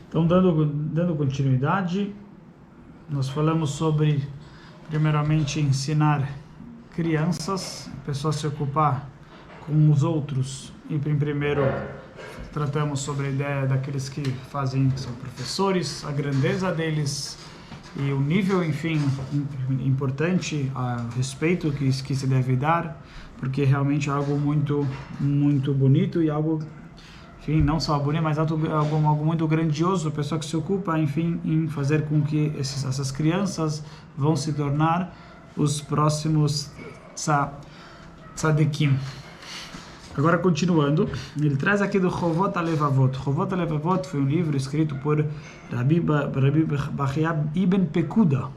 Então, dando continuidade, nós falamos sobre, primeiramente, ensinar crianças, pessoas se ocupar com os outros. E primeiro tratamos sobre a ideia daqueles que são professores, a grandeza deles e o nível, enfim, importante, a respeito que se deve dar, porque realmente é algo muito, muito bonito e algo, enfim, não só bonito, mas algo muito grandioso, a pessoa que se ocupa, enfim, em fazer com que essas crianças vão se tornar os próximos tzadikim. Agora, continuando, ele traz aqui do Chovot HaLevavot. Chovot HaLevavot foi um livro escrito por Rabbi Bachya Ibn Pekuda.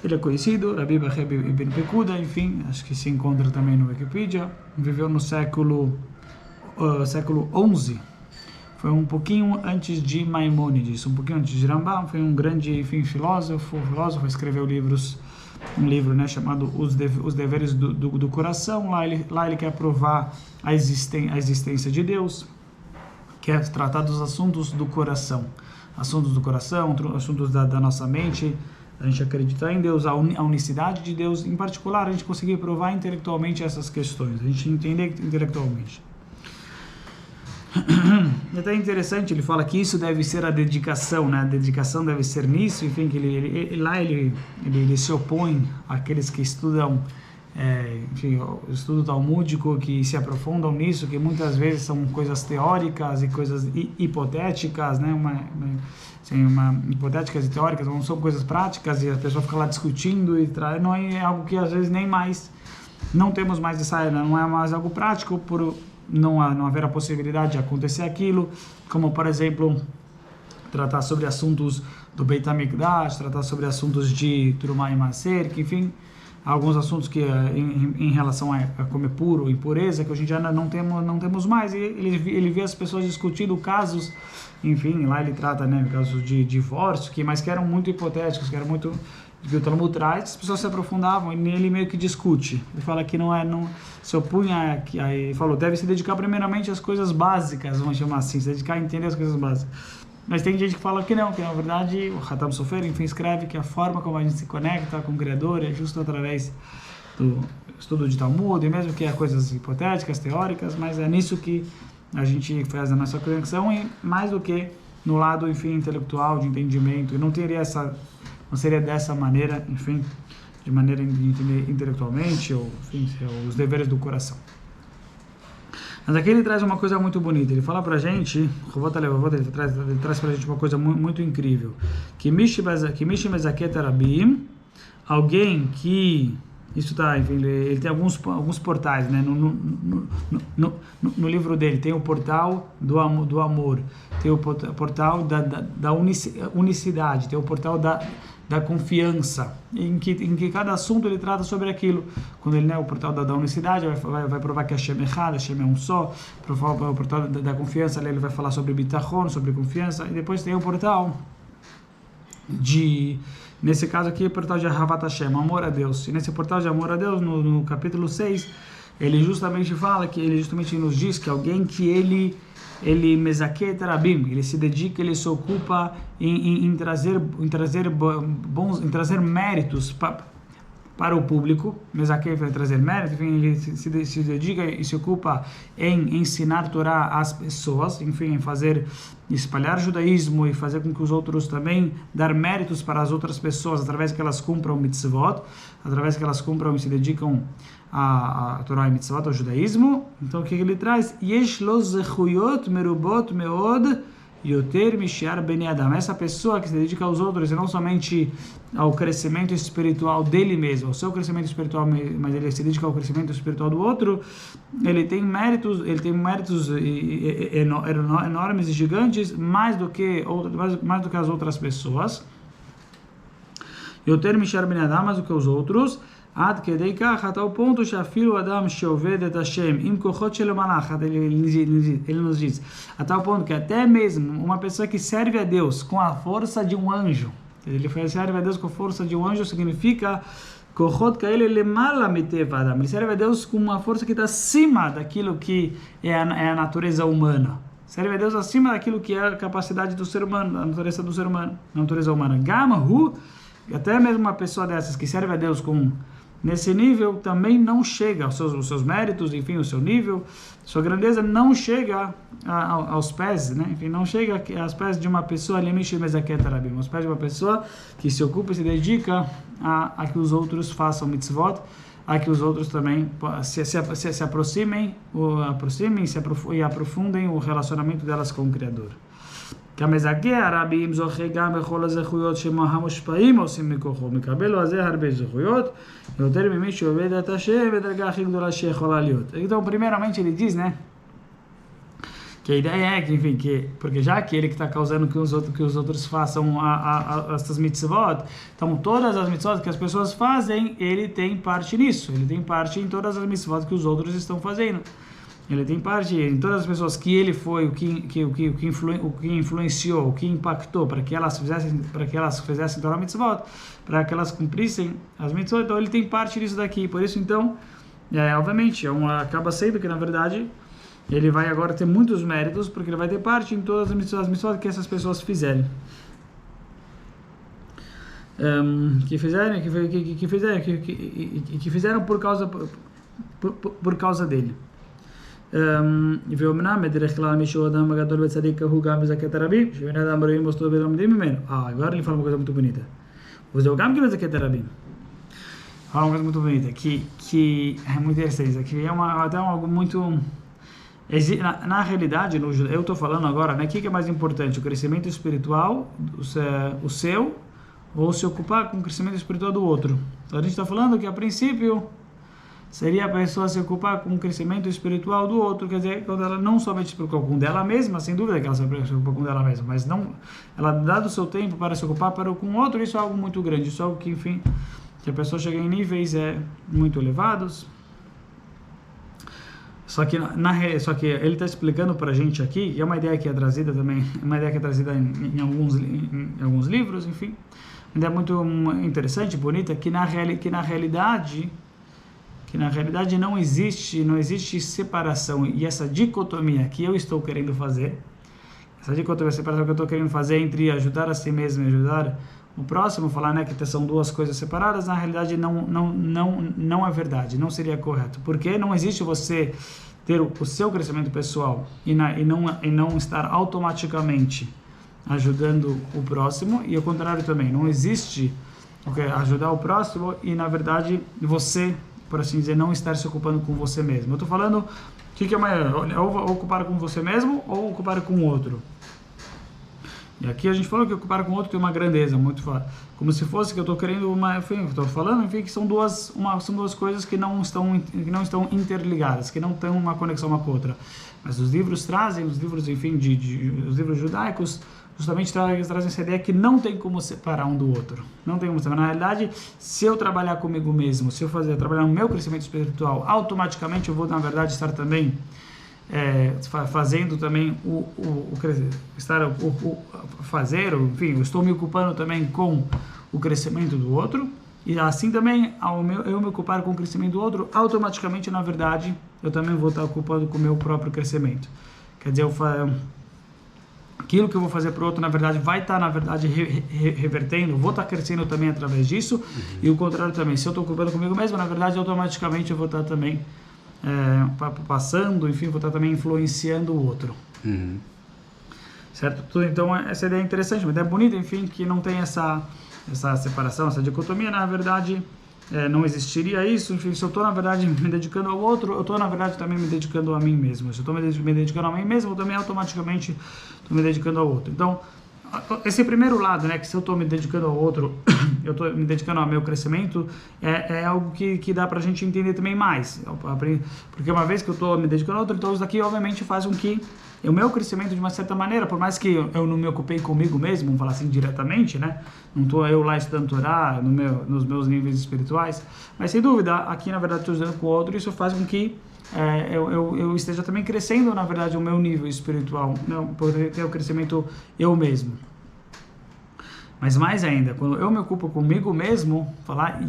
Ele é conhecido, Rabbi Bachya Ibn Pekuda, enfim, acho que se encontra também no Wikipedia. Viveu no século XI. Foi um pouquinho antes de Maimônides, um pouquinho antes de Rambam. Foi um grande, enfim, filósofo, escreveu um livro, né, chamado Os Deveres do Coração. Lá ele quer provar a existência de Deus, quer tratar dos assuntos do coração, assuntos da nossa mente. A gente acreditar em Deus, a unicidade de Deus, em particular, a gente conseguir provar intelectualmente essas questões, a gente entender intelectualmente. É até interessante, ele fala que isso deve ser a dedicação, né? A dedicação deve ser nisso, enfim, que ele se opõe àqueles que estudam, enfim, o estudo talmúdico, que se aprofundam nisso, que muitas vezes são coisas teóricas e coisas hipotéticas, né? Hipotéticas e teóricas, não são coisas práticas, e a pessoa fica lá discutindo, não é algo que às vezes não temos mais essa, não é mais algo prático, por não haver a possibilidade de acontecer aquilo, como, por exemplo, tratar sobre assuntos do Beit HaMikdash, tratar sobre assuntos de Trumah e Maaser, que, enfim, alguns assuntos que em relação a comer puro, impureza, que hoje em dia não temos mais, e ele vê as pessoas discutindo casos, enfim, lá ele trata, né, casos de divórcio, mas que eram muito hipotéticos, que eram muito que o Talmud traz, as pessoas se aprofundavam e ele meio que discute. Ele fala que não se opunha, aí falou, deve se dedicar primeiramente às coisas básicas, vamos chamar assim, se dedicar a entender as coisas básicas. Mas tem gente que fala que não, que na verdade o Hatam Sofer, enfim, escreve que a forma como a gente se conecta com o Criador é justo através do estudo de Talmud, e mesmo que é coisas hipotéticas, teóricas, mas é nisso que a gente faz a nossa conexão, e mais do que no lado, enfim, intelectual, de entendimento, e não seria dessa maneira, enfim, de maneira de entender intelectualmente, ou, enfim, os deveres do coração. Mas aqui ele traz uma coisa muito bonita, ele fala pra gente, ele traz pra gente uma coisa muito incrível, que Mishi Mezaket Arabim, alguém que, isso tá, enfim, ele tem alguns portais, né, no livro dele, tem o portal do amor, tem o portal da unicidade, tem o portal da confiança, em que cada assunto ele trata sobre aquilo. Quando ele, né, o portal da unicidade vai provar que Hashem é errado, Hashem é um só. O portal da confiança, ele vai falar sobre bitachon, sobre confiança, e depois tem o portal nesse caso aqui, o portal de Ahavat Hashem, amor a Deus. E nesse portal de amor a Deus, no capítulo 6, ele justamente nos diz que alguém que ele mezaket rabim, ele se dedica, ele se ocupa em trazer méritos para o público. Mezaket vai trazer méritos, enfim, ele se dedica e se ocupa em ensinar Torá às pessoas, enfim, espalhar judaísmo e fazer com que os outros também dar méritos para as outras pessoas através que elas cumpram mitzvot, através que elas cumpram e se dedicam a Torá e mitzvot, ao judaísmo. Então o que ele traz? Yesh lo zechuyot merubot meod yoter mishiar bnei adam. Essa pessoa que se dedica aos outros e não somente ao crescimento espiritual dele mesmo, ao seu crescimento espiritual, mas ele se dedica ao crescimento espiritual do outro, ele tem méritos enormes e gigantes, mais do que as outras pessoas. Yoter mishiar bnei adam, mais do que os outros. Ad kedei kach, até o ponto שאפילו אדם שעובד את השם עם כוחות של המלאך, ele nos diz, até o ponto que até mesmo uma pessoa que serve a Deus com a força de um anjo, ele serve a Deus com a força de um anjo, significa כוחות כאלה למעלה מטבע האדם, ele serve a Deus com uma força que está acima daquilo que é a natureza humana. serve a Deus acima daquilo que é a capacidade do ser humano, a natureza do ser humano, a natureza humana. Gamahu, até mesmo uma pessoa dessas que serve a Deus nesse nível, também não chega os seus méritos, enfim, o seu nível, sua grandeza não chega aos pés, né? Enfim, não chega aos pés de uma pessoa, aos pés de uma pessoa que se ocupa e se dedica a que os outros façam mitzvot, a que os outros também se aproximem e aprofundem o relacionamento delas com o Criador. כמזכה הרבים זוכה גם בכל הזכויות שהמושפעים עושים מכוחו, מקבל לו על זה הרבה זכויות, יותר ממי שעובד את השם בדרגה הכי גדולה שיכולה להיות. Então, primeiramente ele diz, né, que a ideia é que, enfim, porque já que ele que está causando que os outros façam essas mitzvot, então todas as mitzvot que as pessoas fazem, ele tem parte nisso, ele tem parte em todas as mitzvot que os outros estão fazendo. Ele tem parte em todas as pessoas que ele foi, o que influenciou, o que impactou para que elas fizessem Torah Mitzvot, para que elas cumprissem as mitzvot. Então ele tem parte disso daqui. Por isso, então, obviamente, acaba sendo que, na verdade, ele vai agora ter muitos méritos, porque ele vai ter parte em todas as mitzvot que essas pessoas fizerem. Que fizeram por causa dele. ואומנם בדרך כלל מי שהוא אדם גדול וצדיק הוא גם מזכה את הרבים, שבני אדם רואים מוסדות ולומדים ממנו. Agora ele fala uma coisa muito bonita. O גם que mezaka et הרבים. Fala uma coisa muito bonita, que é muito interessante, que é até algo muito... Na realidade, eu estou falando agora, né, o que é mais importante, o crescimento espiritual, o seu, ou se ocupar com o crescimento espiritual do outro. Então a gente está falando que a princípio seria a pessoa se ocupar com o crescimento espiritual do outro, quer dizer, quando ela não somente se preocupa com dela mesma, sem dúvida que ela se preocupa com dela mesma, mas não, ela dá do seu tempo para se ocupar com o outro, isso é algo muito grande, isso é algo que, enfim, que a pessoa chega em níveis muito elevados. Só que ele está explicando para a gente aqui, e é uma ideia que é trazida também, uma ideia que é trazida em alguns livros, enfim, uma ideia muito interessante, bonita, que na realidade não existe separação, e essa dicotomia que eu estou querendo fazer, separação que eu estou querendo fazer entre ajudar a si mesmo e ajudar o próximo, falar, né, que são duas coisas separadas, na realidade não é verdade, não seria correto, porque não existe você ter o seu crescimento pessoal e não estar automaticamente ajudando o próximo, e ao contrário também, não existe ajudar o próximo e na verdade você, por assim dizer, não estar se ocupando com você mesmo. Eu estou falando, o que é maior? Ou ocupar com você mesmo ou ocupar com o outro. E aqui a gente falou que ocupar com o outro tem uma grandeza muito fácil. Como se fosse que eu estou querendo estou falando, enfim, que são duas coisas que não estão interligadas, que não têm uma conexão uma com a outra. Mas os livros trazem, enfim, os livros judaicos, justamente trazem essa ideia que não tem como separar um do outro. Não tem como separar. Na realidade, se eu trabalhar comigo mesmo, se eu trabalhar no meu crescimento espiritual, automaticamente eu vou, na verdade, estar também fazendo também enfim, eu estou me ocupando também com o crescimento do outro, e assim também, eu me ocupar com o crescimento do outro, automaticamente, na verdade, eu também vou estar ocupado com o meu próprio crescimento. Quer dizer, aquilo que eu vou fazer para o outro, na verdade, vai estar, na verdade, revertendo, vou estar crescendo também através disso, e o contrário também. Se eu estou ocupando comigo mesmo, na verdade, automaticamente eu vou estar também passando, enfim, vou estar também influenciando o outro. Uhum. Certo? Então, essa ideia é interessante, uma ideia bonita, enfim, que não tem essa separação, essa dicotomia, na verdade, não existiria isso. Enfim, se eu estou, na verdade, me dedicando ao outro, eu estou, na verdade, também me dedicando a mim mesmo. Se eu estou me dedicando a mim mesmo, eu também automaticamente estou me dedicando ao outro. Então, esse primeiro lado, né, que se eu estou me dedicando ao outro, eu estou me dedicando ao meu crescimento, é algo que dá para a gente entender também mais. Porque uma vez que eu estou me dedicando ao outro, então isso daqui, obviamente, faz com que o meu crescimento, de uma certa maneira, por mais que eu não me ocupei comigo mesmo, vamos falar assim diretamente, né? Não estou eu lá estudando Torá nos meus níveis espirituais, mas sem dúvida, aqui na verdade estou estudando com o outro, isso faz com que eu esteja também crescendo, na verdade, o meu nível espiritual, não, poder ter o crescimento eu mesmo. Mas mais ainda, quando eu me ocupo comigo mesmo, falar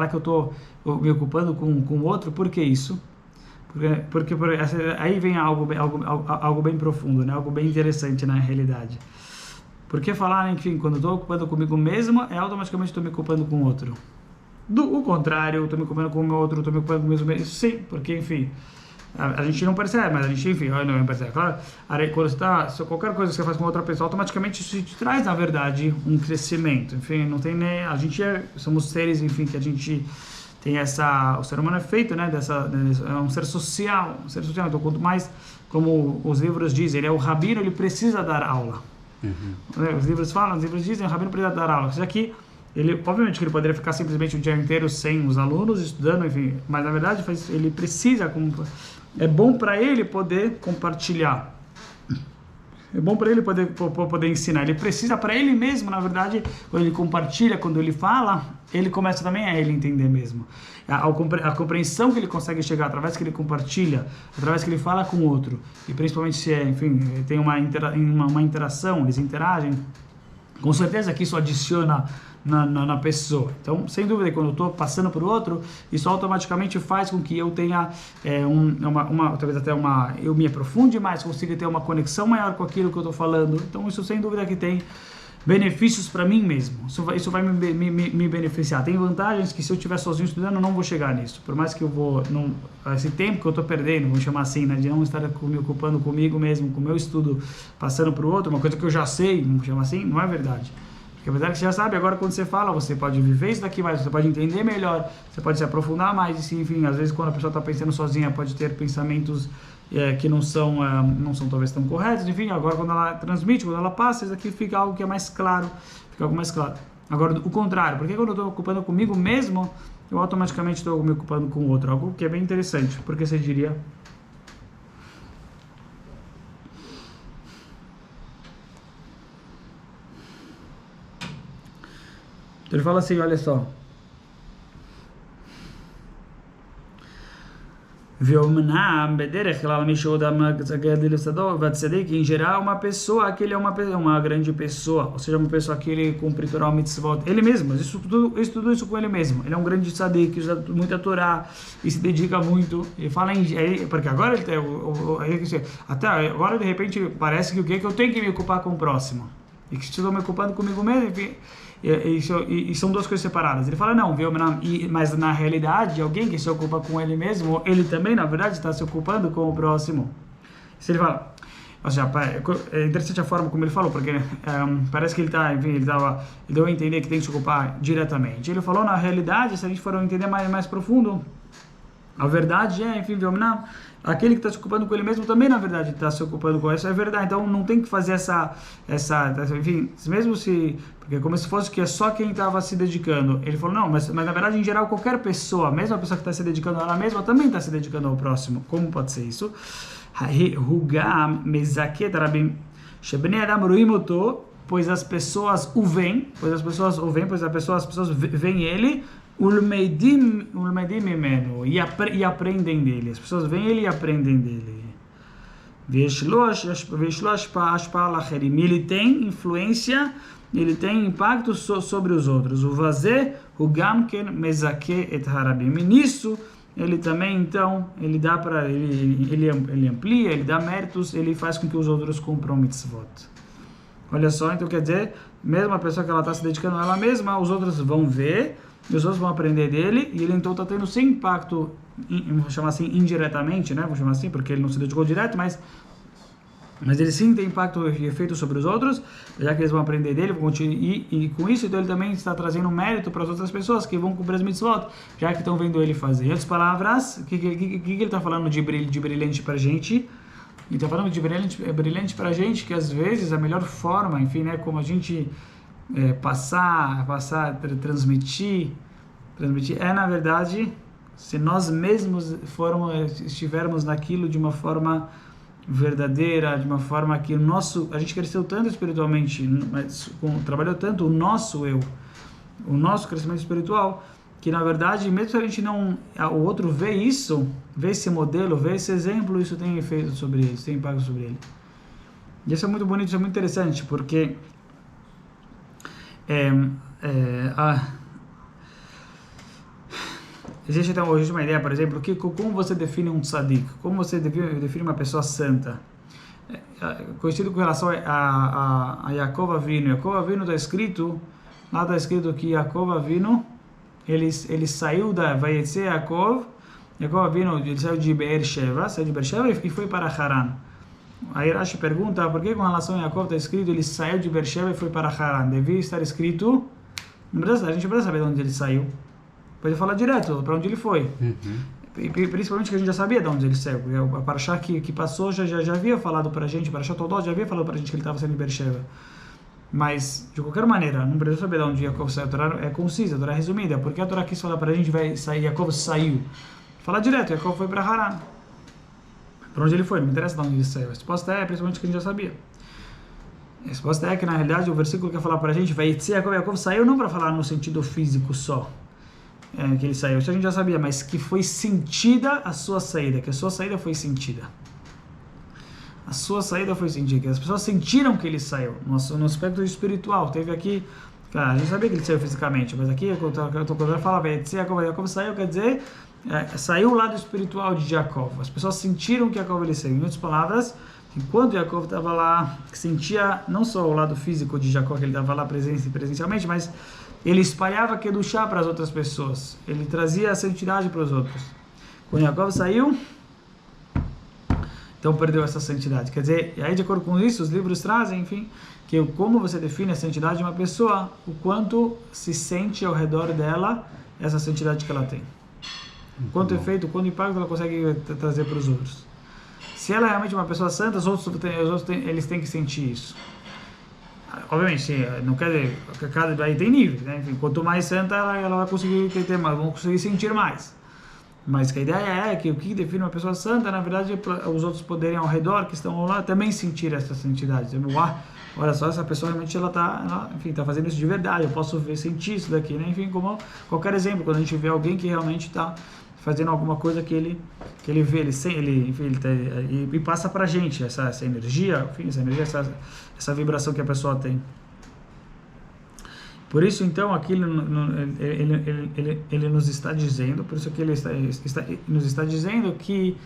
que eu estou me ocupando com o outro, por que isso? Aí vem algo bem profundo, né? Algo bem interessante na realidade. Porque falar, enfim, quando estou ocupando comigo mesmo, automaticamente estou me ocupando com o outro. O contrário, estou me ocupando com o outro, estou me ocupando com o mesmo. Sim, porque, enfim, a gente não percebe, mas a gente, enfim, não percebe. Claro, quando se qualquer coisa que você faz com outra pessoa, automaticamente isso te traz, na verdade, um crescimento. Enfim, não tem nem. A gente somos seres, enfim, que a gente tem essa. O ser humano é feito, né? É um ser social. Então, quanto mais, como os livros dizem, ele é o rabino, ele precisa dar aula. Os livros dizem, o rabino precisa dar aula. Isso aqui, obviamente que ele poderia ficar simplesmente o dia inteiro sem os alunos, estudando, enfim, mas na verdade ele precisa, é bom para ele poder compartilhar. É bom para ele poder ensinar. Ele precisa para ele mesmo, na verdade, quando ele compartilha, quando ele fala, ele começa também a ele entender mesmo. A compreensão que ele consegue chegar através que ele compartilha, através que ele fala com o outro, e principalmente se enfim, tem uma interação, eles interagem, com certeza que isso adiciona na pessoa. Então, sem dúvida, quando eu estou passando para o outro, isso automaticamente faz com que eu tenha talvez até eu me aprofunde mais, consiga ter uma conexão maior com aquilo que eu estou falando. Então, isso sem dúvida que tem benefícios para mim mesmo. Isso vai me beneficiar. Tem vantagens que se eu estiver sozinho estudando, eu não vou chegar nisso. Por mais que esse tempo que eu estou perdendo, vamos chamar assim, né, de não estar me ocupando comigo mesmo, com o meu estudo, passando para o outro, uma coisa que eu já sei, vamos chamar assim, não é verdade. Porque a verdade é que você já sabe, agora quando você fala, você pode viver isso daqui mais, você pode entender melhor, você pode se aprofundar mais, e enfim, às vezes quando a pessoa está pensando sozinha, pode ter pensamentos que não são talvez tão corretos, enfim, agora quando ela transmite, quando ela passa, isso aqui fica algo que é mais claro, fica algo mais claro. Agora, o contrário, porque quando eu estou ocupando comigo mesmo, eu automaticamente estou me ocupando com o outro, algo que é bem interessante, porque você diria... Então ele fala assim, olha só. Em geral, uma pessoa que ele é uma grande pessoa, ou seja, uma pessoa que ele cumpre Torah mitzvot, ele mesmo, tudo isso com ele mesmo. Ele é um grande tzadik, usa muita Torá e se dedica muito. Ele fala porque agora até agora de repente parece que eu tenho que me ocupar com o próximo e que estou me ocupando comigo mesmo, enfim. E são duas coisas separadas. Ele fala, não, mas na realidade, alguém que se ocupa com ele mesmo, ele também, na verdade, está se ocupando com o próximo. Se ele fala, ou seja, é interessante a forma como ele falou, porque parece que ele deu a entender que tem que se ocupar diretamente. Ele falou, na realidade, se a gente for entender mais profundo, a verdade enfim, aquele que está se ocupando com ele mesmo também, na verdade, está se ocupando com isso, é verdade. Então, não tem que fazer enfim, mesmo se... Porque como se fosse que é só quem estava se dedicando. Ele falou, não, mas na verdade, em geral, qualquer pessoa, mesmo a pessoa que está se dedicando a ela mesma, também está se dedicando ao próximo. Como pode ser isso? Pois as pessoas o veem, as pessoas veem ele, e aprendem dele. As pessoas veem ele e aprendem dele. Ele tem influência, ele tem impacto sobre os outros. O gamken mezake et harabim. E nisso, ele também, então, ele dá para ele amplia, ele dá méritos, ele faz com que os outros cumpram mitzvot. Olha só, então quer dizer, mesmo a pessoa que ela está se dedicando a ela mesma, os outros vão ver, e os outros vão aprender dele, e ele então está tendo sim impacto, vou chamar assim, indiretamente, né? Vou chamar assim, porque ele não se dedicou direto, mas ele sim tem impacto e efeito sobre os outros, já que eles vão aprender dele, e com isso então ele também está trazendo mérito para as outras pessoas que vão cumprir as mitzvot, já que estão vendo ele fazer. Em outras palavras, o que ele está falando de brilhante para a gente? Ele está falando de brilhante para a gente, que às vezes a melhor forma, enfim, né, como a gente transmitir, na verdade, se nós mesmos estivermos naquilo de uma forma verdadeira, de uma forma que a gente cresceu tanto espiritualmente, mas trabalhou tanto o nosso crescimento espiritual, que na verdade, mesmo se a gente não, o outro vê isso, vê esse modelo, vê esse exemplo, isso tem efeito sobre ele, isso tem impacto sobre ele. E isso é muito bonito, isso é muito interessante, porque existe uma ideia, por exemplo, como você define um tzadik? Como você define uma pessoa santa? Conhecido com relação a Yaakov Avinu. Yaakov Avinu lá está escrito que Yaakov Avinu, ele saiu da Vayetze Yaakov Avinu, ele saiu de Beersheba, e foi para Haran. Aí Rashi pergunta, por que com relação a Yaakov está escrito, ele saiu de Beersheba e foi para Haran? Devia estar escrito, a gente precisa saber de onde ele saiu. Pode falar direto, para onde ele foi. E principalmente que a gente já sabia de onde ele saiu, porque a Parashá que passou já havia falado para a gente, a Parashá Todot já havia falado para a gente que ele estava saindo de Beersheba. Mas, de qualquer maneira, não precisa saber de onde Yaakov saiu. A Torá é concisa, a Torá é resumida. Porque a Torá quis falar para a gente, Yaakov saiu. Fala direto, Yaakov foi para Haran. Para onde ele foi, não me interessa de onde ele saiu. A resposta é, principalmente, que a gente já sabia. A resposta é que, na realidade, o versículo quer falar para a gente, Yaakov saiu não para falar no sentido físico só, que ele saiu. Isso a gente já sabia, mas que foi sentida a sua saída, que a sua saída foi sentida. A sua saída foi sentida, que as pessoas sentiram que ele saiu, no aspecto espiritual. Teve aqui, cara, a gente sabia que ele saiu fisicamente, mas aqui, quando eu falo, Yaakov saiu, quer dizer, saiu o lado espiritual de Yaakov. As pessoas sentiram que Yaakov ele saiu. Em outras palavras, enquanto Yaakov estava lá, sentia não só o lado físico de Yaakov, que ele estava lá presencialmente, mas ele espalhava Kedushá para as outras pessoas. Ele trazia a santidade para os outros. Quando Yaakov saiu, então perdeu essa santidade. Quer dizer, e aí de acordo com isso, os livros trazem, enfim, que como você define a santidade de uma pessoa, o quanto se sente ao redor dela essa santidade que ela tem. Quanto efeito, quanto impacto ela consegue trazer para os outros. Se ela é realmente uma pessoa santa, os outros eles têm que sentir isso. Obviamente, não quer dizer, aí tem níveis, né? Enfim, quanto mais santa ela vai conseguir ter mais, vão conseguir sentir mais. Mas que a ideia é que o que define uma pessoa santa, na verdade, é os outros poderem ao redor, que estão lá, também sentir essa santidade. Olha só, essa pessoa realmente ela tá fazendo isso de verdade, eu posso sentir isso daqui, né? Enfim, como qualquer exemplo, quando a gente vê alguém que realmente está fazendo alguma coisa que ele vê, e passa pra gente essa energia, enfim, essa vibração que a pessoa tem. Por isso, então, aqui ele nos está dizendo, por isso que ele nos está dizendo que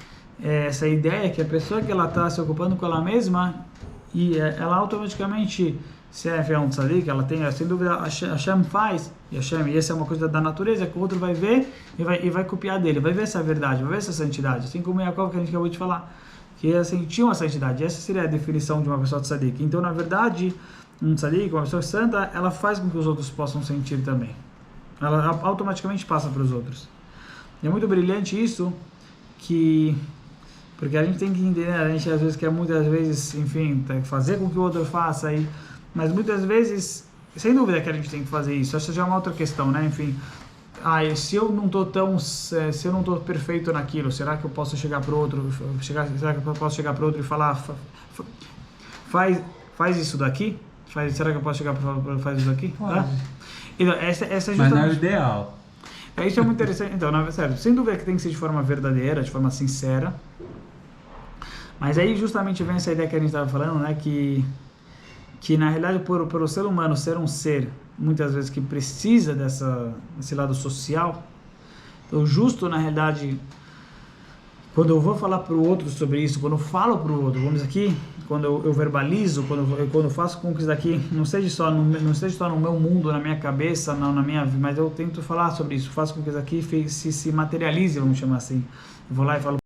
essa ideia que a pessoa que ela está se ocupando com ela mesma, e ela automaticamente, se é um tzadik, ela tem, sem dúvida, Hashem faz, e essa é uma coisa da natureza, que o outro vai ver e vai copiar dele, vai ver essa verdade, vai ver essa santidade, assim como Yaakov que a gente acabou de falar, que assim, tinha uma santidade. Essa seria a definição de uma pessoa tzadik. Então, na verdade, um tzadik, uma pessoa santa, ela faz com que os outros possam sentir também. Ela automaticamente passa para os outros. E é muito brilhante isso, porque a gente tem que entender, a gente às vezes quer muitas vezes, enfim, fazer com que o outro faça, mas muitas vezes, sem dúvida que a gente tem que fazer isso. Essa já é uma outra questão, né? Enfim, se eu não estou perfeito naquilo, será que eu posso chegar para o outro, e falar, faz isso daqui? Será que eu posso chegar para fazer isso daqui? Então, essa é justamente... Mas não é o ideal. Isso é muito interessante. Então, sério, sem dúvida que tem que ser de forma verdadeira, de forma sincera. Mas aí justamente vem essa ideia que a gente estava falando, né? Que na realidade, por o ser humano ser um ser, muitas vezes, que precisa desse lado social, então justo, na realidade, quando eu vou falar para o outro sobre isso, quando eu falo para o outro, vamos aqui, quando eu verbalizo, quando eu faço com que isso daqui não seja só no meu mundo, na minha cabeça, não na minha vida, mas eu tento falar sobre isso, faço com que isso aqui se materialize, vamos chamar assim. Eu vou lá e falo